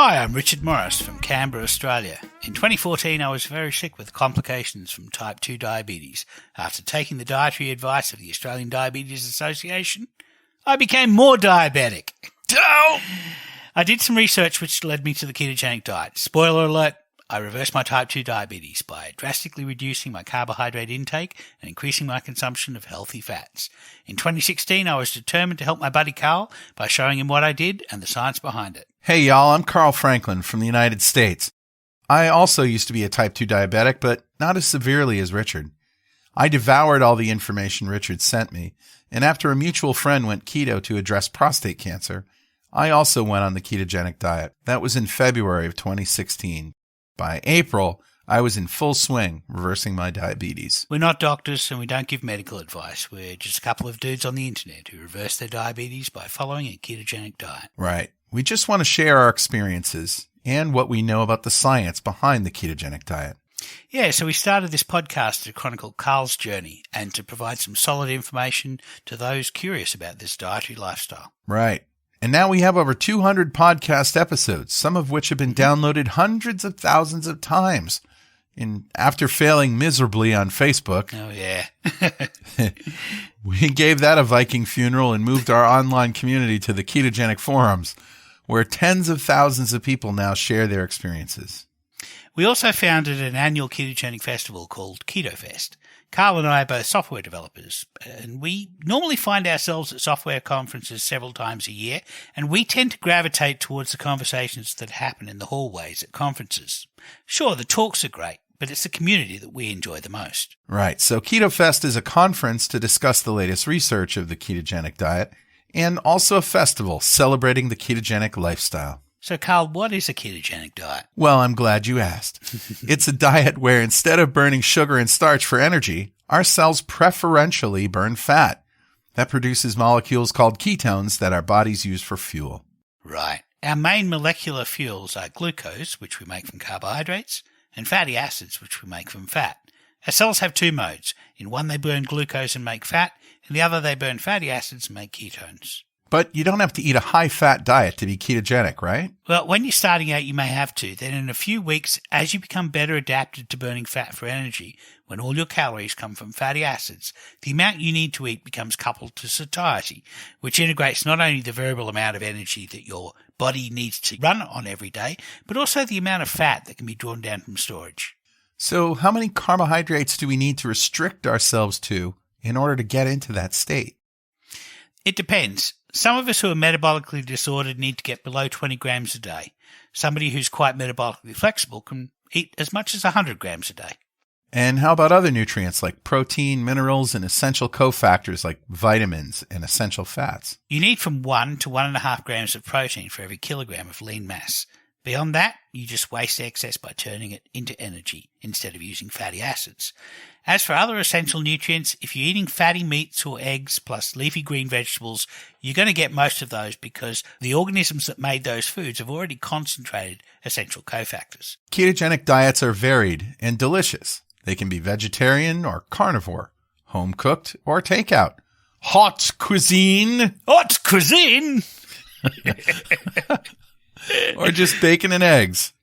Hi, I'm Richard Morris from Canberra, Australia. In 2014, I was very sick with complications from type 2 diabetes. After taking the dietary advice of the Australian Diabetes Association, I became more diabetic. Oh! I did some research which led me to the ketogenic diet. Spoiler alert, I reversed my type 2 diabetes by drastically reducing my carbohydrate intake and increasing my consumption of healthy fats. In 2016, I was determined to help my buddy Carl by showing him what I did and the science behind it. Hey y'all, I'm Carl Franklin from the United States. I also used to be a type 2 diabetic, but not as severely as Richard. I devoured all the information Richard sent me, and after a mutual friend went keto to address prostate cancer, I also went on the ketogenic diet. That was in February of 2016. By April, I was in full swing, reversing my diabetes. We're not doctors and we don't give medical advice. We're just a couple of dudes on the internet who reverse their diabetes by following a ketogenic diet. Right. We just want to share our experiences and what we know about the science behind the ketogenic diet. Yeah, so we started this podcast to chronicle Carl's journey and to provide some solid information to those curious about this dietary lifestyle. Right. And now we have over 200 podcast episodes, some of which have been downloaded hundreds of thousands of times. And after failing miserably on Facebook, oh yeah, we gave that a Viking funeral and moved our online community to the ketogenic forums, where tens of thousands of people now share their experiences. We also founded an annual ketogenic festival called Keto Fest. Carl and I are both software developers, and we normally find ourselves at software conferences several times a year, and we tend to gravitate towards the conversations that happen in the hallways at conferences. Sure, the talks are great, but it's the community that we enjoy the most. Right. So Keto Fest is a conference to discuss the latest research of the ketogenic diet, and also a festival celebrating the ketogenic lifestyle. So, Carl, what is a ketogenic diet? Well, I'm glad you asked. It's a diet where instead of burning sugar and starch for energy, our cells preferentially burn fat. That produces molecules called ketones that our bodies use for fuel. Right. Our main molecular fuels are glucose, which we make from carbohydrates, and fatty acids, which we make from fat. Our cells have two modes. In one, they burn glucose and make fat. In the other, they burn fatty acids and make ketones. But you don't have to eat a high-fat diet to be ketogenic, right? Well, when you're starting out, you may have to. Then in a few weeks, as you become better adapted to burning fat for energy, when all your calories come from fatty acids, the amount you need to eat becomes coupled to satiety, which integrates not only the variable amount of energy that your body needs to run on every day, but also the amount of fat that can be drawn down from storage. So how many carbohydrates do we need to restrict ourselves to in order to get into that state? It depends. Some of us who are metabolically disordered need to get below 20 grams a day. Somebody who's quite metabolically flexible can eat as much as 100 grams a day. And how about other nutrients like protein, minerals, and essential cofactors like vitamins and essential fats? You need from 1 to 1.5 grams of protein for every kilogram of lean mass. Beyond that, you just waste excess by turning it into energy instead of using fatty acids. As for other essential nutrients, if you're eating fatty meats or eggs plus leafy green vegetables, you're going to get most of those because the organisms that made those foods have already concentrated essential cofactors. Ketogenic diets are varied and delicious. They can be vegetarian or carnivore, home-cooked or takeout. Hot cuisine! Hot cuisine! Or just bacon and eggs.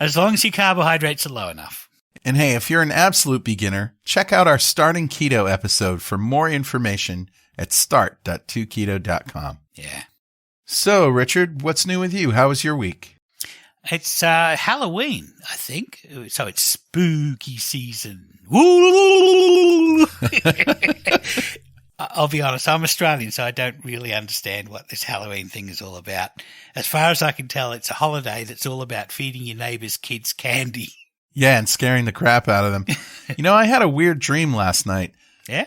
As long as your carbohydrates are low enough. And hey, if you're an absolute beginner, check out our Starting Keto episode for more information at start.2keto.com. Yeah. So, Richard, what's new with you? How was your week? It's Halloween, I think. So it's spooky season. Woo! I'll be honest, I'm Australian, so I don't really understand what this Halloween thing is all about. As far as I can tell, it's a holiday that's all about feeding your neighbor's kids candy. Yeah, and scaring the crap out of them. You know, I had a weird dream last night. Yeah?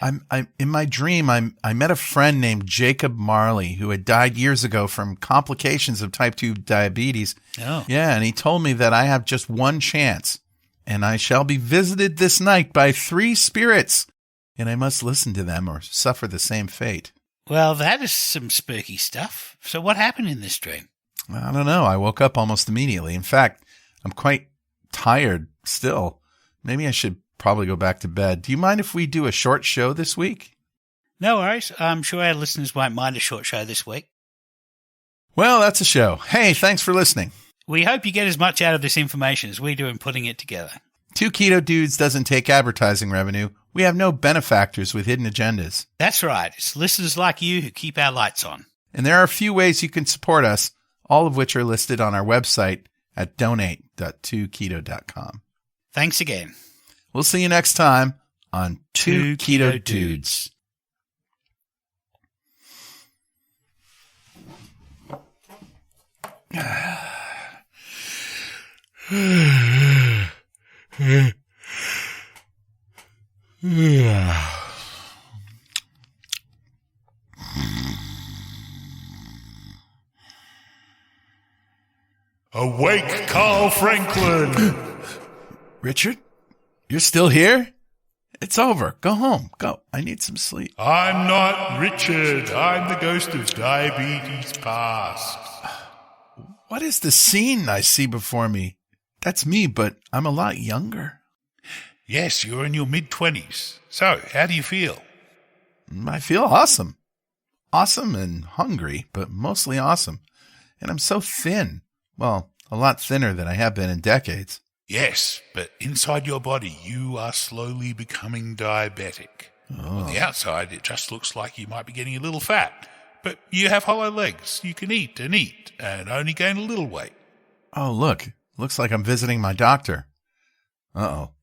In my dream, I met a friend named Jacob Marley who had died years ago from complications of type 2 diabetes. Oh. Yeah, and he told me that I have just one chance, and I shall be visited this night by 3 spirits, and I must listen to them or suffer the same fate. Well, that is some spooky stuff. So what happened in this dream? I don't know. I woke up almost immediately. In fact, I'm quite tired still. Maybe I should probably go back to bed. Do you mind if we do a short show this week? No worries. I'm sure our listeners won't mind a short show this week. Well, that's a show. Hey, thanks for listening. We hope you get as much out of this information as we do in putting it together. Two Keto Dudes doesn't take advertising revenue. We have no benefactors with hidden agendas. That's right. It's listeners like you who keep our lights on. And there are a few ways you can support us, all of which are listed on our website at donate.2keto.com. Thanks again. We'll see you next time on Two Keto Dudes. Awake, Carl Franklin! Richard, you're still here? It's over. Go home. Go. I need some sleep. I'm not Richard. I'm the ghost of diabetes past. What is the scene I see before me? That's me, but I'm a lot younger. Yes, you're in your mid-20s. So, how do you feel? I feel awesome. Awesome and hungry, but mostly awesome. And I'm so thin. Well, a lot thinner than I have been in decades. Yes, but inside your body, you are slowly becoming diabetic. Oh. On the outside, it just looks like you might be getting a little fat. But you have hollow legs. You can eat and only gain a little weight. Oh, look. Looks like I'm visiting my doctor. Uh-oh.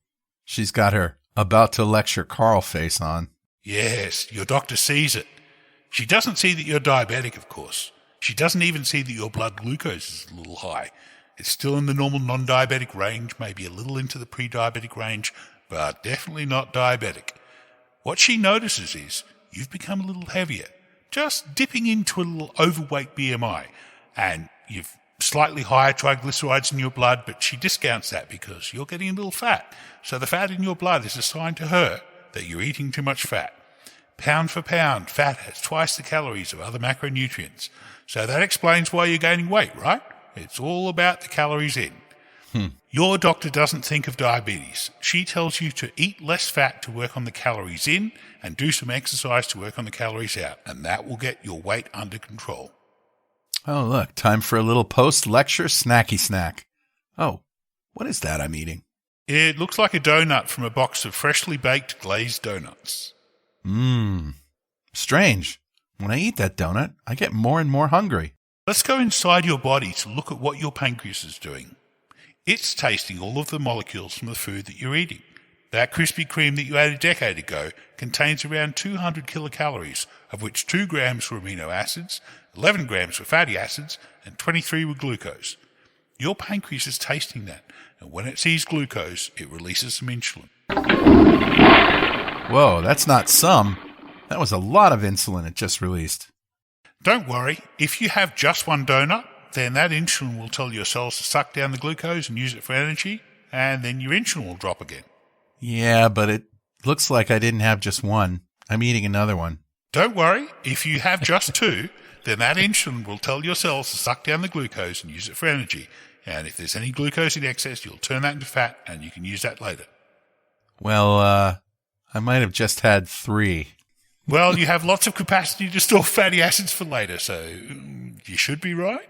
She's got her about to lecture Carl face on. Yes, your doctor sees it. She doesn't see that you're diabetic, of course. She doesn't even see that your blood glucose is a little high. It's still in the normal non-diabetic range, maybe a little into the pre-diabetic range, but definitely not diabetic. What she notices is you've become a little heavier, just dipping into a little overweight BMI, and you've slightly higher triglycerides in your blood, but she discounts that because you're getting a little fat. So the fat in your blood is a sign to her that you're eating too much fat. Pound for pound, fat has twice the calories of other macronutrients. So that explains why you're gaining weight, right? It's all about the calories in. Your doctor doesn't think of diabetes. She tells you to eat less fat to work on the calories in and do some exercise to work on the calories out, and that will get your weight under control. Oh, look, time for a little post-lecture snacky snack. Oh, what is that I'm eating? It looks like a donut from a box of freshly baked glazed donuts. Strange. When I eat that donut, I get more and more hungry. Let's go inside your body to look at what your pancreas is doing. It's tasting all of the molecules from the food that you're eating. That Krispy Kreme that you ate a decade ago contains around 200 kilocalories, of which 2 grams were amino acids, 11 grams were fatty acids, and 23 were glucose. Your pancreas is tasting that, and when it sees glucose, it releases some insulin. Whoa, that's not some. That was a lot of insulin it just released. Don't worry, if you have just one donut, then that insulin will tell your cells to suck down the glucose and use it for energy, and then your insulin will drop again. Yeah, but it looks like I didn't have just one. I'm eating another one. Don't worry, if you have just 2, then that insulin will tell your cells to suck down the glucose and use it for energy. And if there's any glucose in excess, you'll turn that into fat, and you can use that later. Well, I might have just had 3. Well, you have lots of capacity to store fatty acids for later, so you should be right.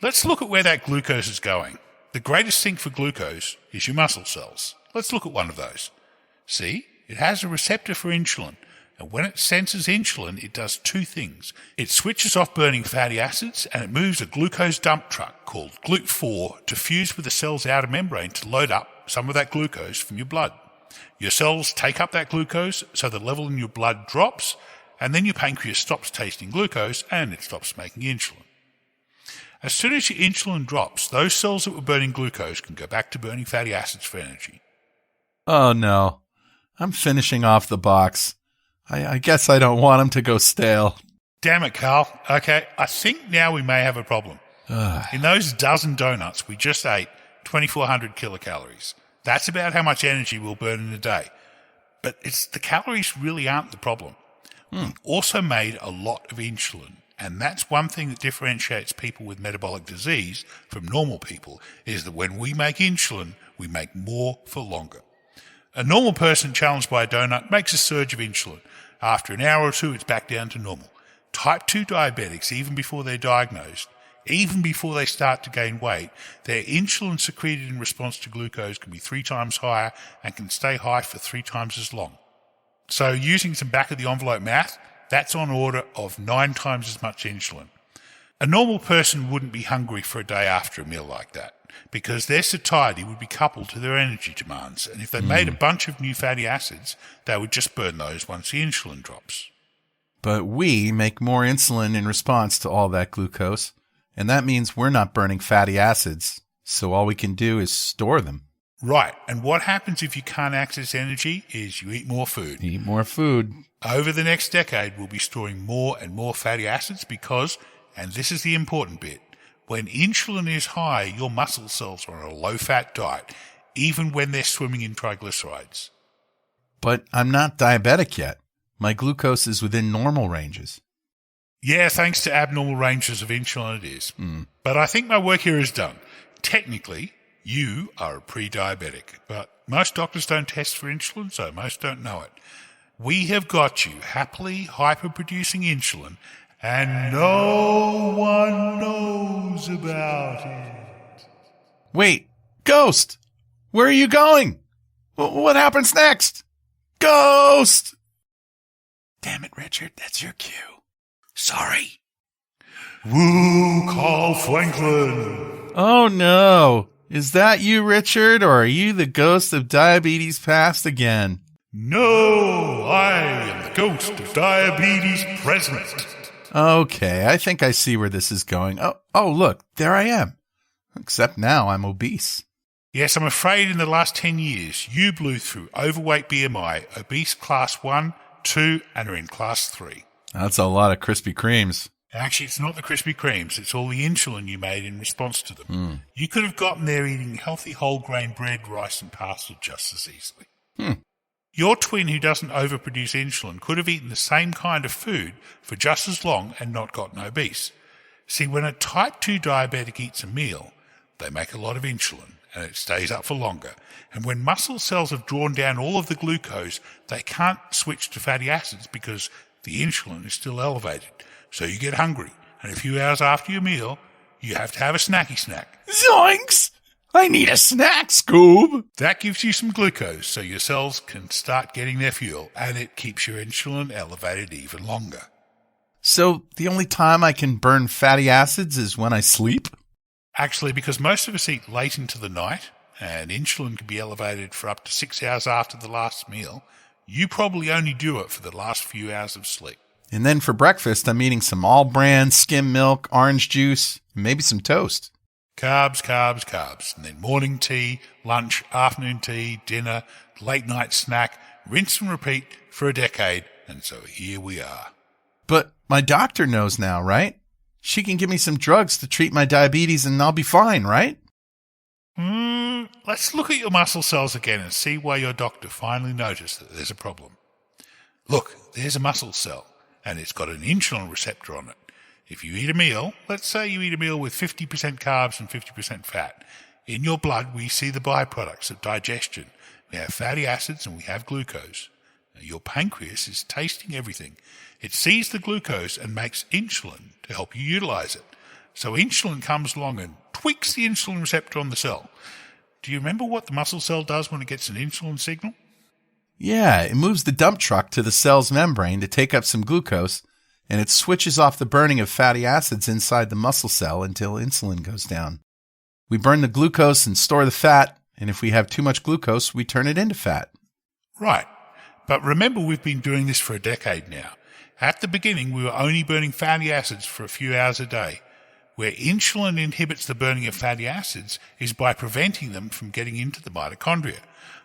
Let's look at where that glucose is going. The greatest sink for glucose is your muscle cells. Let's look at one of those. See, it has a receptor for insulin, and when it senses insulin, it does 2 things. It switches off burning fatty acids, and it moves a glucose dump truck called GLUT4 to fuse with the cell's outer membrane to load up some of that glucose from your blood. Your cells take up that glucose, so the level in your blood drops, and then your pancreas stops tasting glucose and it stops making insulin. As soon as your insulin drops, those cells that were burning glucose can go back to burning fatty acids for energy. Oh, no. I'm finishing off the box. I guess I don't want them to go stale. Damn it, Carl. Okay, I think now we may have a problem. In those dozen donuts we just ate, 2,400 kilocalories. That's about how much energy we'll burn in a day. But the calories really aren't the problem. We also made a lot of insulin. And that's one thing that differentiates people with metabolic disease from normal people, is that when we make insulin, we make more for longer. A normal person challenged by a donut makes a surge of insulin. After an hour or 2, it's back down to normal. Type 2 diabetics, even before they're diagnosed, even before they start to gain weight, their insulin secreted in response to glucose can be 3 times higher and can stay high for 3 times as long. So using some back-of-the-envelope math, that's on order of 9 times as much insulin. A normal person wouldn't be hungry for a day after a meal like that, because their satiety would be coupled to their energy demands, and if they made a bunch of new fatty acids, they would just burn those once the insulin drops. But we make more insulin in response to all that glucose, and that means we're not burning fatty acids, so all we can do is store them. Right, and what happens if you can't access energy is you eat more food. Eat more food. Over the next decade, we'll be storing more and more fatty acids because, and this is the important bit, when insulin is high, your muscle cells are on a low-fat diet, even when they're swimming in triglycerides. But I'm not diabetic yet. My glucose is within normal ranges. Yeah, thanks to abnormal ranges of insulin it is. But I think my work here is done. Technically, you are a pre-diabetic, but most doctors don't test for insulin, so most don't know it. We have got you happily hyper-producing insulin, and no one knows about it. Wait, Ghost! Where are you going? What happens next? Ghost! Damn it, Richard, that's your cue. Sorry. Woo, Carl Franklin. Oh no. Is that you, Richard, or are you the ghost of diabetes past again? No, I am the ghost of diabetes present. Okay, I think I see where this is going. Oh, look, there I am. Except now I'm obese. Yes, I'm afraid in the last 10 years, you blew through overweight BMI, obese class 1, 2, and are in class 3. That's a lot of Krispy Kremes. Actually, it's not the Krispy Kremes. It's all the insulin you made in response to them. You could have gotten there eating healthy whole grain bread, rice, and pasta just as easily. Your twin who doesn't overproduce insulin could have eaten the same kind of food for just as long and not gotten obese. See, when a type 2 diabetic eats a meal, they make a lot of insulin and it stays up for longer. And when muscle cells have drawn down all of the glucose, they can't switch to fatty acids because the insulin is still elevated. So you get hungry, and a few hours after your meal, you have to have a snacky snack. Zoinks! I need a snack, Scoob! That gives you some glucose so your cells can start getting their fuel, and it keeps your insulin elevated even longer. So the only time I can burn fatty acids is when I sleep? Actually, because most of us eat late into the night, and insulin can be elevated for up to 6 hours after the last meal, you probably only do it for the last few hours of sleep. And then for breakfast, I'm eating some all-bran, skim milk, orange juice, and maybe some toast. Carbs, carbs, carbs. And then morning tea, lunch, afternoon tea, dinner, late night snack, rinse and repeat for a decade. And so here we are. But my doctor knows now, right? She can give me some drugs to treat my diabetes and I'll be fine, right? Let's look at your muscle cells again and see why your doctor finally noticed that there's a problem. Look, there's a muscle cell, and it's got an insulin receptor on it. If you eat a meal, let's say you eat a meal with 50% carbs and 50% fat, in your blood we see the byproducts of digestion. We have fatty acids and we have glucose. Now, your pancreas is tasting everything. It sees the glucose and makes insulin to help you utilize it. So insulin comes along and tweaks the insulin receptor on the cell. Do you remember what the muscle cell does when it gets an insulin signal? Yeah, it moves the dump truck to the cell's membrane to take up some glucose, and it switches off the burning of fatty acids inside the muscle cell until insulin goes down. We burn the glucose and store the fat, and if we have too much glucose, we turn it into fat. Right. But remember, we've been doing this for a decade now. At the beginning, we were only burning fatty acids for a few hours a day. Where insulin inhibits the burning of fatty acids is by preventing them from getting into the mitochondria.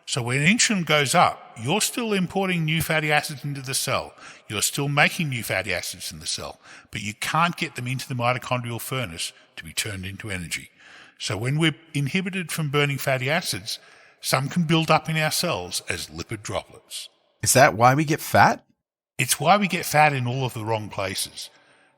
So when insulin goes up, you're still importing new fatty acids into the cell. You're still making new fatty acids in the cell, but you can't get them into the mitochondrial furnace to be turned into energy. So when we're inhibited from burning fatty acids, some can build up in our cells as lipid droplets. Is that why we get fat? It's why we get fat in all of the wrong places.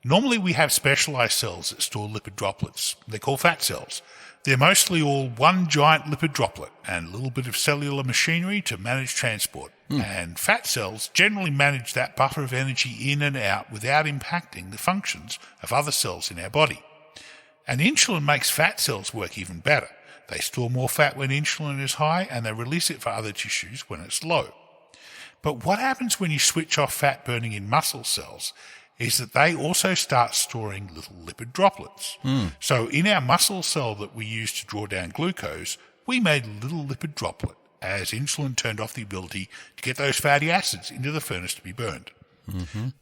Normally we have specialized cells that store lipid droplets. They're called fat cells. They're mostly all one giant lipid droplet and a little bit of cellular machinery to manage transport. And fat cells generally manage that buffer of energy in and out without impacting the functions of other cells in our body. And insulin makes fat cells work even better. They store more fat when insulin is high, and they release it for other tissues when it's low. But what happens when you switch off fat burning in muscle cells is that they also start storing little lipid droplets. So in our muscle cell that we use to draw down glucose, we made a little lipid droplet as insulin turned off the ability to get those fatty acids into the furnace to be burned.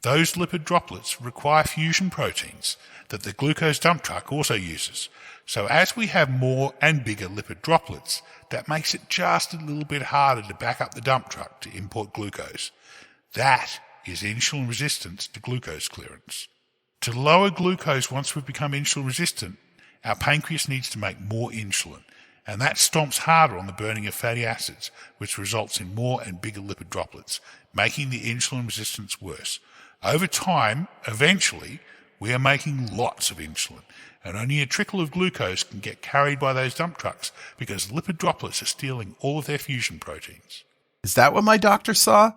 Those lipid droplets require fusion proteins that the glucose dump truck also uses. So as we have more and bigger lipid droplets, that makes it just a little bit harder to back up the dump truck to import glucose. That is insulin resistance to glucose clearance. To lower glucose once we've become insulin resistant, our pancreas needs to make more insulin, and that stomps harder on the burning of fatty acids, which results in more and bigger lipid droplets, making the insulin resistance worse. Over time, eventually, we are making lots of insulin, and only a trickle of glucose can get carried by those dump trucks because lipid droplets are stealing all of their fusion proteins. Is that what my doctor saw?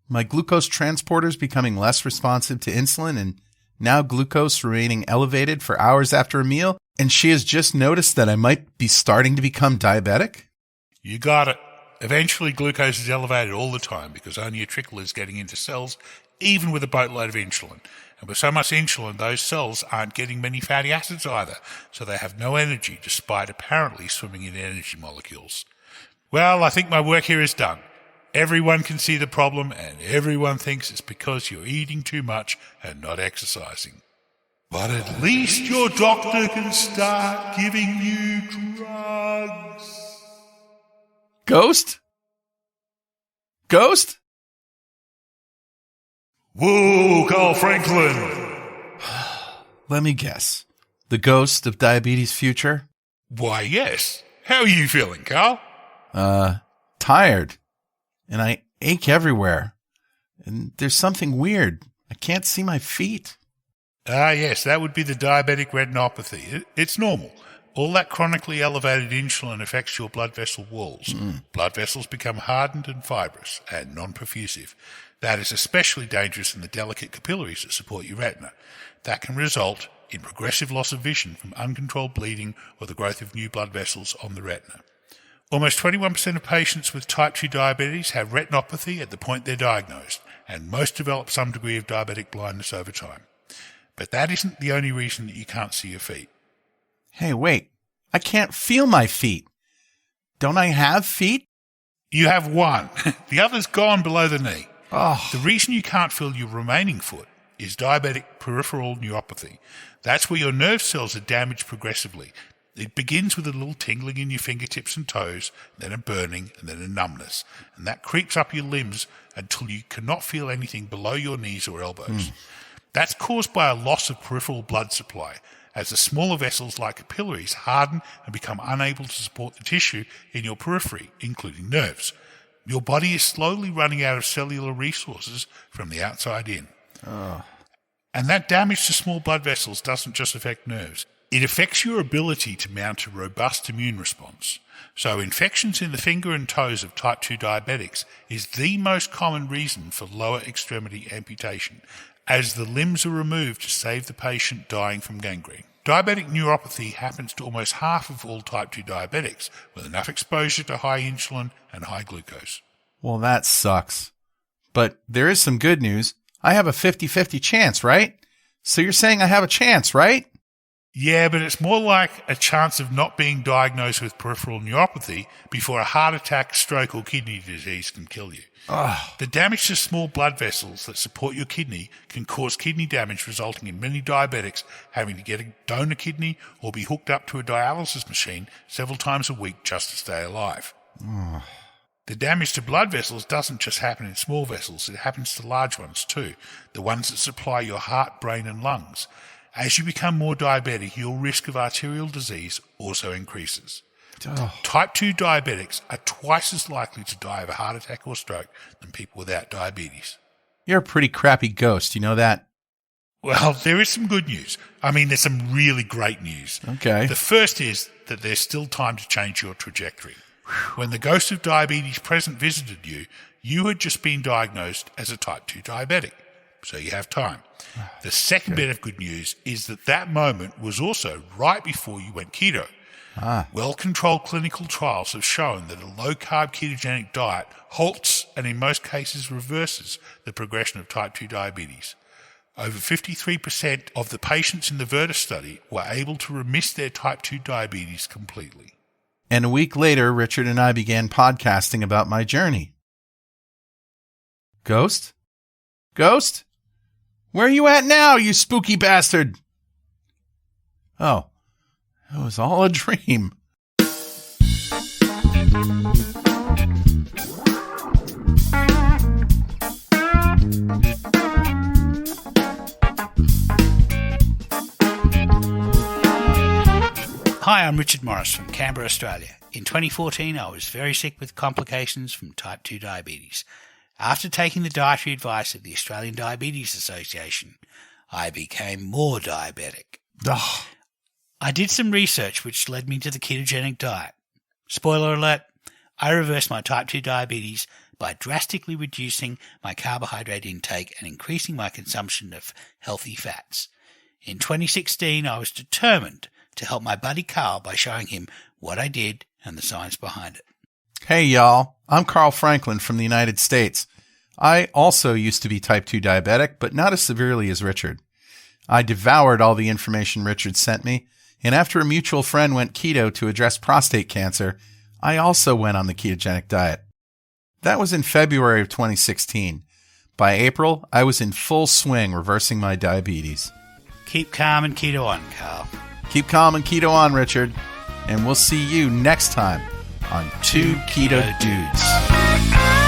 My glucose transporters becoming less responsive to insulin and now glucose remaining elevated for hours after a meal? And she has just noticed that I might be starting to become diabetic? You got it. Eventually, glucose is elevated all the time because only a trickle is getting into cells, even with a boatload of insulin. And with so much insulin, those cells aren't getting many fatty acids either, so they have no energy despite apparently swimming in energy molecules. Well, I think my work here is done. Everyone can see the problem, and everyone thinks it's because you're eating too much and not exercising. But at least your doctor can start giving you drugs. Ghost? Ghost? Whoa, Carl Franklin. Let me guess. The ghost of diabetes future? Why, yes. How are you feeling, Carl? Tired. And I ache everywhere. And there's something weird. I can't see my feet. Yes, that would be the diabetic retinopathy. It's normal. All that chronically elevated insulin affects your blood vessel walls. Blood vessels become hardened and fibrous and non-perfusive. That is especially dangerous in the delicate capillaries that support your retina. That can result in progressive loss of vision from uncontrolled bleeding or the growth of new blood vessels on the retina. Almost 21% of patients with type 2 diabetes have retinopathy at the point they're diagnosed, and most develop some degree of diabetic blindness over time. But that isn't the only reason that you can't see your feet. Hey, wait. I can't feel my feet. Don't I have feet? You have one. The other's gone below the knee. Oh. The reason you can't feel your remaining foot is diabetic peripheral neuropathy. That's where your nerve cells are damaged progressively. It begins with a little tingling in your fingertips and toes, then a burning, and then a numbness. And that creeps up your limbs until you cannot feel anything below your knees or elbows. That's caused by a loss of peripheral blood supply, as the smaller vessels like capillaries harden and become unable to support the tissue in your periphery, including nerves. Your body is slowly running out of cellular resources from the outside in. And that damage to small blood vessels doesn't just affect nerves. It affects your ability to mount a robust immune response. So infections in the finger and toes of type 2 diabetics is the most common reason for lower extremity amputation, as the limbs are removed to save the patient dying from gangrene. Diabetic neuropathy happens to almost half of all type 2 diabetics with enough exposure to high insulin and high glucose. Well, that sucks. But there is some good news. I have a 50-50 chance, right? So you're saying I have a chance, right? Yeah, but it's more like a chance of not being diagnosed with peripheral neuropathy before a heart attack, stroke, or kidney disease can kill you. The damage to small blood vessels that support your kidney can cause kidney damage, resulting in many diabetics having to get a donor kidney or be hooked up to a dialysis machine several times a week just to stay alive. The damage to blood vessels doesn't just happen in small vessels, it happens to large ones too, the ones that supply your heart, brain and lungs. As you become more diabetic, your risk of arterial disease also increases. Type 2 diabetics are twice as likely to die of a heart attack or stroke than people without diabetes. You're a pretty crappy ghost, you know that? Well, there is some good news. I mean, there's some really great news. Okay. The first is that there's still time to change your trajectory. When the ghost of diabetes present visited you, you had just been diagnosed as a type 2 diabetic. so you have time. The second bit of good news is that moment was also right before you went keto. Well-controlled clinical trials have shown that a low-carb ketogenic diet halts and in most cases reverses the progression of type 2 diabetes. Over 53% of the patients in the Virtus study were able to remiss their type 2 diabetes completely. And a week later, Richard and I began podcasting about my journey. Ghost? Ghost? Where are you at now, you spooky bastard? Oh, it was all a dream. Hi, I'm Richard Morris from Canberra, Australia. In 2014, I was very sick with complications from type 2 diabetes. After taking the dietary advice of the Australian Diabetes Association, I became more diabetic. Ugh. I did some research which led me to the ketogenic diet. Spoiler alert, I reversed my type 2 diabetes by drastically reducing my carbohydrate intake and increasing my consumption of healthy fats. In 2016, I was determined to help my buddy Carl by showing him what I did and the science behind it. Hey, y'all. I'm Carl Franklin from the United States. I also used to be type 2 diabetic, but not as severely as Richard. I devoured all the information Richard sent me, and after a mutual friend went keto to address prostate cancer, I also went on the ketogenic diet. That was in February of 2016. By April, I was in full swing reversing my diabetes. Keep calm and keto on, Carl. Keep calm and keto on, Richard. And we'll see you next time on Two Keto Dudes.